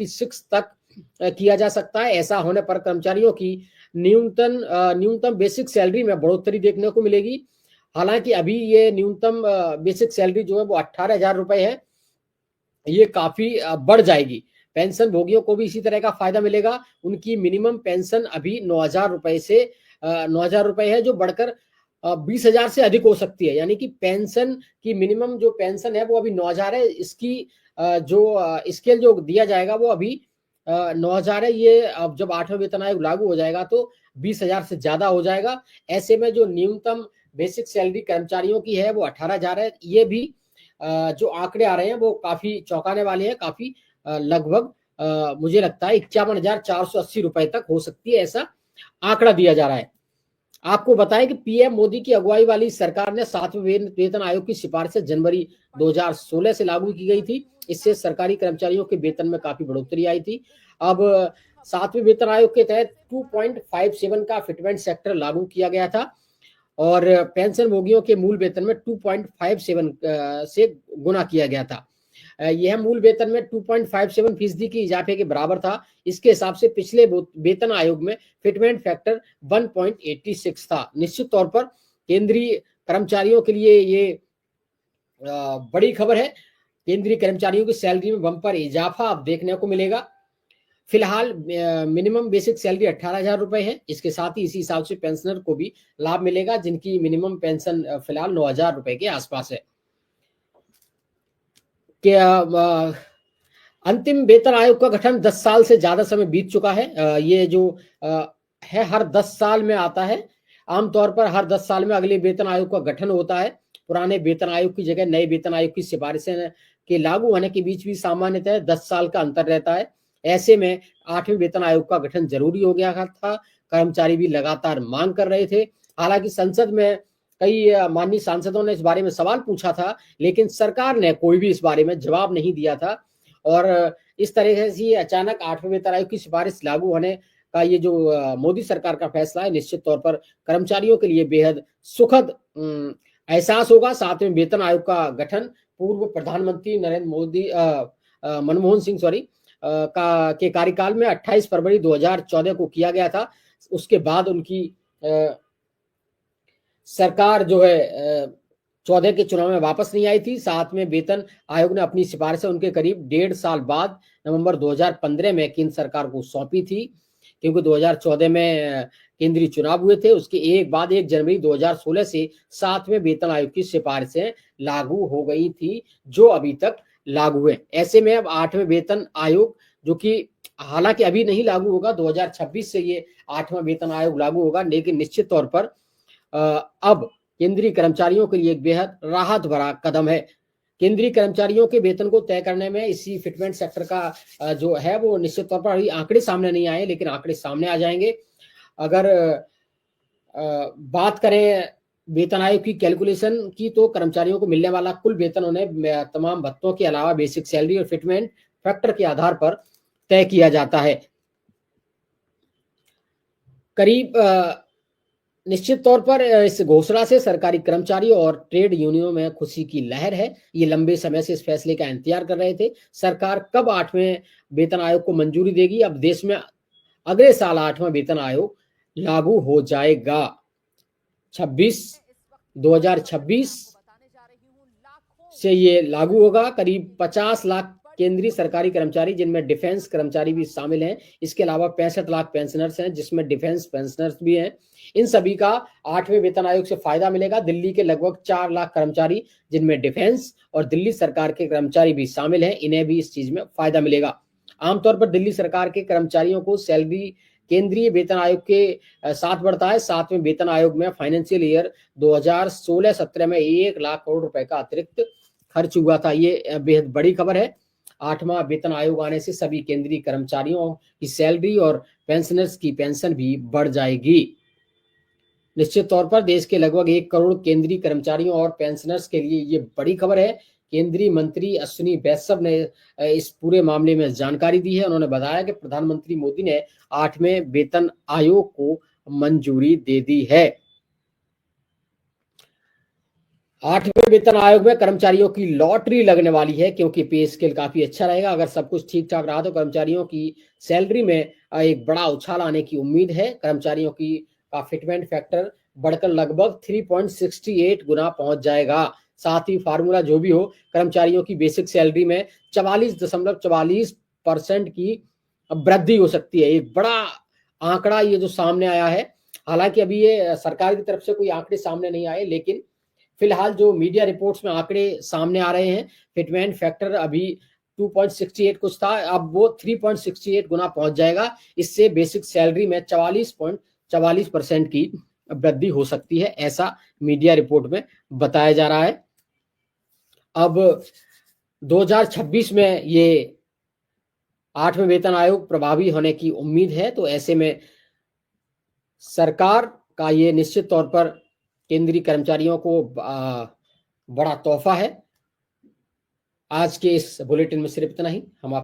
6 तक किया जा सकता है। ऐसा होने पर कर्मचारियों की न्यूनतम बेसिक सैलरी में बढ़ोतरी देखने को मिलेगी। हालांकि अभी ये न्यूनतम बेसिक सैलरी जो है वो 18,000 रुपए है, ये काफी बढ़ जाएगी। पेंशन भोगियों को भी इसी तरह का फायदा मिलेगा। उनकी मिनिमम पेंशन अभी 9,000 रुपए से 9,000 रुपए है, जो बढ़कर 20,000 से अधिक हो सकती है। यानी कि पेंशन की मिनिमम जो पेंशन है वो अभी 9,000 है। इसकी जो स्केल जो दिया जाएगा वो अभी 9,000 है। ये अब जब 8वां वेतन आयोग लागू हो जाएगा तो 20,000 से ज्यादा हो जाएगा। ऐसे में जो न्यूनतम बेसिक सैलरी कर्मचारियों की है वो 18,000 है। ये भी जो आंकड़े आ रहे हैं वो काफी चौंकाने वाले हैं। काफी लगभग मुझे लगता है 51,480 रुपए तक हो सकती है, ऐसा आंकड़ा दिया जा रहा है। आपको बताएं कि पीएम मोदी की अगुवाई वाली सरकार ने 7वें वेतन आयोग की सिफारिशें जनवरी 2016 से लागू की गई थी। इससे सरकारी कर्मचारियों के वेतन में काफी बढ़ोतरी आई थी। अब 7वें वेतन आयोग के तहत 2.57 का फिटमेंट सेक्टर लागू किया गया था और पेंशन भोगियों के मूल वेतन में 2.57 से गुना किया गया था। यह मूल वेतन में 2.57% की इजाफे के बराबर था। इसके हिसाब से पिछले वेतन आयोग में फिटमेंट फैक्टर 1.86 था। निश्चित तौर पर केंद्रीय कर्मचारियों के लिए ये बड़ी खबर है। केंद्रीय कर्मचारियों की सैलरी में बम्पर इजाफा अब देखने को मिलेगा। फिलहाल मिनिमम बेसिक सैलरी 18,000 रुपए है। इसके साथ ही इसी हिसाब से पेंशनर को भी लाभ मिलेगा, जिनकी मिनिमम पेंशन फिलहाल 9,000 रुपए के आसपास है। अंतिम वेतन आयोग का गठन 10 साल से ज्यादा समय बीत चुका है। ये जो है हर 10 साल में आता है। आमतौर पर हर 10 साल में अगले वेतन आयोग का गठन होता है। पुराने वेतन आयोग की जगह नए वेतन आयोग की सिफारिशें के लागू होने के बीच भी सामान्यतः 10 साल का अंतर रहता है। ऐसे में 8वें वेतन आयोग का गठन जरूरी हो गया था। कर्मचारी भी लगातार मांग कर रहे थे। हालांकि संसद में कई माननीय सांसदों ने इस बारे में सवाल पूछा था, लेकिन सरकार ने कोई भी इस बारे में जवाब नहीं दिया था। और इस तरह से अचानक 8वें वेतन आयोग की सिफारिश लागू होने का ये जो मोदी सरकार का फैसला है, निश्चित तौर पर कर्मचारियों के लिए बेहद सुखद एहसास होगा। 7वें वेतन आयोग का गठन पूर्व प्रधानमंत्री नरेंद्र मोदी मनमोहन सिंह के कार्यकाल में 28 फरवरी 2014 को किया गया था। उसके बाद उनकी सरकार जो है 14 के चुनाव में वापस नहीं आई थी। 7वें वेतन आयोग ने अपनी सिफारिशें उनके करीब 1.5 साल बाद नवंबर 2015 में केंद्र सरकार को सौंपी थी, क्योंकि 2014 में केंद्रीय चुनाव हुए थे। उसके एक बाद 1 जनवरी 2016 से 7वें वेतन आयोग की सिफारिशें लागू हो गई थी, जो अभी तक लागू है। ऐसे में अब 8वें वेतन आयोग, जो कि हालांकि अभी नहीं लागू होगा, 2026 से ये 8वां वेतन आयोग लागू होगा, लेकिन निश्चित तौर पर अब केंद्रीय कर्मचारियों के लिए एक बेहद राहत भरा कदम है। केंद्रीय कर्मचारियों के वेतन को तय करने में इसी फिटमेंट सेक्टर का जो है वो निश्चित तौर पर अभी आंकड़े सामने नहीं आए, लेकिन आंकड़े सामने आ जाएंगे। अगर बात करें वेतन आयोग की कैलकुलेशन की, तो कर्मचारियों को मिलने वाला कुल वेतन उन्हें तमाम भत्तों के अलावा बेसिक सैलरी और फिटमेंट फैक्टर के आधार पर तय किया जाता है। करीब निश्चित तौर पर इस घोषणा से सरकारी कर्मचारियों और ट्रेड यूनियनों में खुशी की लहर है। ये लंबे समय से इस फैसले का इंतजार कर रहे थे। सरकार कब 8वें वेतन आयोग को मंजूरी देगी? अब देश में अगले साल 8वां वेतन आयोग लागू हो जाएगा। 2026 से ये लागू होगा। करीब 50 लाख केंद्रीय सरकारी कर्मचारी, जिनमें डिफेंस कर्मचारी भी शामिल हैं। इसके अलावा 65 लाख पेंशनर्स हैं, जिसमें डिफेंस पेंशनर्स भी हैं। इन सभी का 8वें वेतन आयोग से फायदा मिलेगा। दिल्ली के लगभग 4 लाख कर्मचारी, जिनमें डिफेंस और दिल्ली सरकार के कर्मचारी भी शामिल हैं, इन्हें भी इस चीज में फायदा मिलेगा। आमतौर पर दिल्ली सरकार के कर्मचारियों को सैलरी केंद्रीय वेतन आयोग के साथ बढ़ता है। 7वें वेतन आयोग में फाइनेंशियल ईयर 2016-17 में 1 लाख करोड़ रुपए का अतिरिक्त खर्च हुआ था। ये बेहद बड़ी खबर है। 8वां वेतन आयोग आने से सभी केंद्रीय कर्मचारियों की सैलरी और पेंशनर्स की पेंशन भी बढ़ जाएगी। निश्चित तौर पर देश के लगभग 1 करोड़ केंद्रीय कर्मचारियों और पेंशनर्स के लिए ये बड़ी खबर है। केंद्रीय मंत्री अश्विनी वैष्णव ने इस पूरे मामले में जानकारी दी है। उन्होंने बताया कि प्रधानमंत्री मोदी ने 8वें वेतन आयोग को मंजूरी दे दी है। 8वें वेतन आयोग में कर्मचारियों की लॉटरी लगने वाली है, क्योंकि पे स्केल काफी अच्छा रहेगा। अगर सब कुछ ठीक ठाक रहा तो कर्मचारियों की सैलरी में एक बड़ा उछाल आने की उम्मीद है। कर्मचारियों की का फिटमेंट फैक्टर बढ़कर लगभग 3.68 गुना पहुंच जाएगा। साथ ही फार्मूला जो भी हो, कर्मचारियों की बेसिक सैलरी में 44.44% की वृद्धि हो सकती है। एक बड़ा आंकड़ा ये जो सामने आया है। हालांकि अभी ये सरकार की तरफ से कोई आंकड़े सामने नहीं आए, लेकिन फिलहाल जो मीडिया रिपोर्ट्स में आंकड़े सामने आ रहे हैं, फिटमेंट फैक्टर अभी 2.68 कुछ था, अब वो 3.68 गुना पहुंच जाएगा। इससे बेसिक सैलरी में 44.44% की वृद्धि हो सकती है, ऐसा मीडिया रिपोर्ट में बताया जा रहा है। अब 2026 में ये 8वें वेतन आयोग प्रभावी होने की उम्मीद है। तो ऐसे में सरकार का ये निश्चित तौर पर केंद्रीय कर्मचारियों को बड़ा तोहफा है। आज के इस बुलेटिन में सिर्फ इतना ही। हम